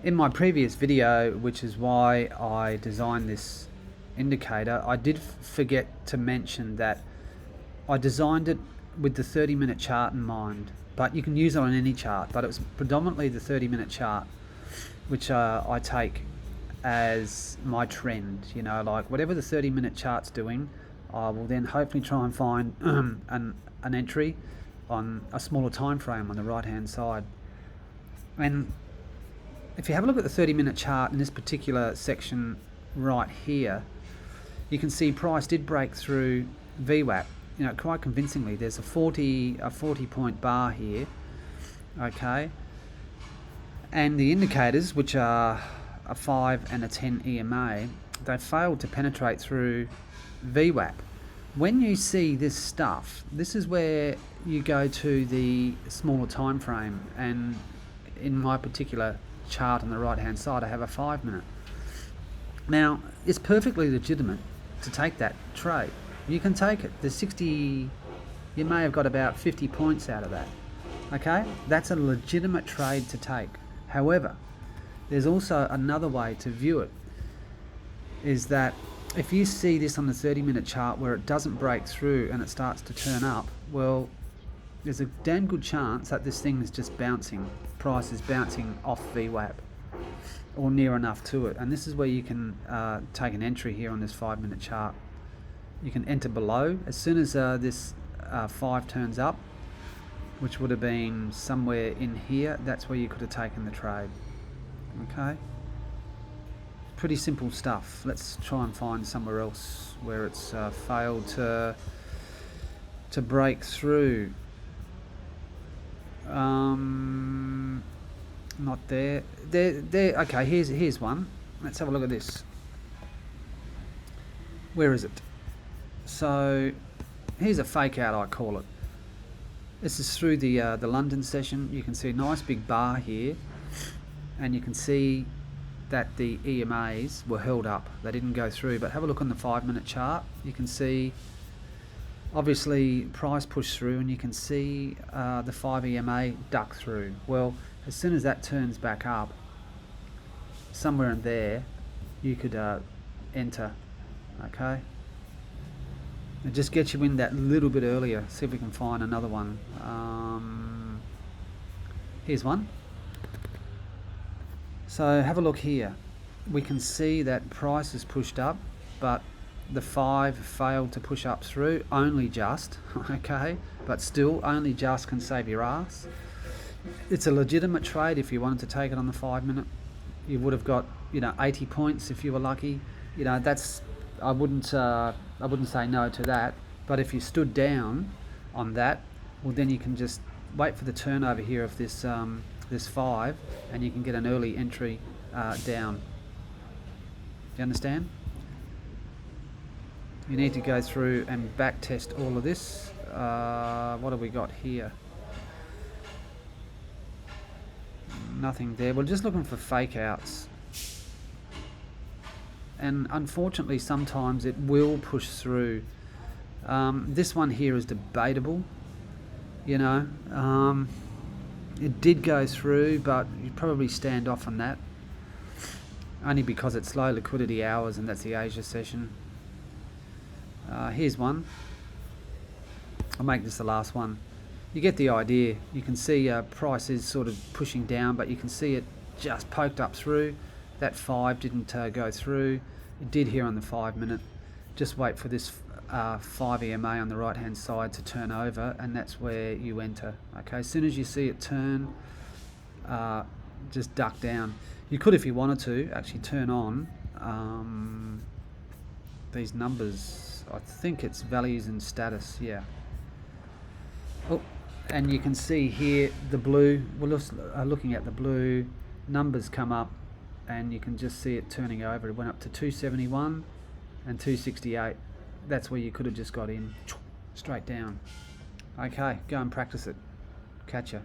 In my previous video, which is why I designed this indicator, I did forget to mention that I designed it with the 30-minute chart in mind, but you can use it on any chart, but it was predominantly the 30-minute chart which I take as my trend. You know, like whatever the 30-minute chart's doing, I will then hopefully try and find an entry on a smaller time frame on the right hand side. And if you have a look at the 30-minute chart in this particular section right here, you can see price did break through VWAP, you know, quite convincingly. There's a 40 point bar here, okay, and the indicators, which are a 5 and a 10 EMA, they failed to penetrate through VWAP. When you see this stuff, this is where you go to the smaller time frame, and in my particular chart on the right hand side I have a 5 minute. Now it's perfectly legitimate to take that trade. You can take it. The 60, you may have got about 50 points out of that. Okay, that's a legitimate trade to take. However, there's also another way to view it, is that if you see this on the 30-minute chart where it doesn't break through and it starts to turn up, well, there's a damn good chance that this thing is just bouncing. Price is bouncing off VWAP or near enough to it, and this is where you can take an entry here on this 5-minute chart. You can enter below as soon as this 5 turns up, which would have been somewhere in here. That's where you could have taken the trade. Okay, pretty simple stuff. Let's try and find somewhere else where it's failed to break through. Not there. There. Okay, here's one. Let's have a look at this. Where is it? So here's a fake out, I call it. This is through the London session. You can see a nice big bar here, and you can see that the EMAs were held up. They didn't go through. But have a look on the 5-minute chart. You can see obviously price pushed through, and you can see the 5 EMA duck through. Well, as soon as that turns back up, somewhere in there, you could enter. Okay, it just gets you in that little bit earlier. See if we can find another one. Here's one. So have a look here. We can see that price is pushed up, but the 5 failed to push up through, only just, okay, but still only just can save your ass. It's a legitimate trade if you wanted to take it on the 5-minute. You would have got, you know, 80 points if you were lucky. You know, that's, I wouldn't say no to that. But if you stood down on that, well, then you can just wait for the turnover here of this this 5, and you can get an early entry down. Do you understand? You need to go through and back test all of this. What have we got here? Nothing there. We're just looking for fake outs, and unfortunately sometimes it will push through. This one here is debatable, you know. It did go through, but you'd probably stand off on that, only because it's low liquidity hours, and that's the Asia session. Here's one. I'll make this the last one. You get the idea. You can see price is sort of pushing down, but you can see it just poked up through. That 5 didn't go through. It did here on the 5-minute. Just wait for this 5 EMA on the right hand side to turn over, and that's where you enter. Okay, as soon as you see it turn, just duck down. You could, if you wanted to, actually turn on these numbers. I think it's values and status, yeah. Oh, and you can see here the blue, we're looking at the blue numbers come up, and you can just see it turning over. It went up to 271 and 268. That's where you could have just got in straight down. Okay, go and practice it. Catch ya.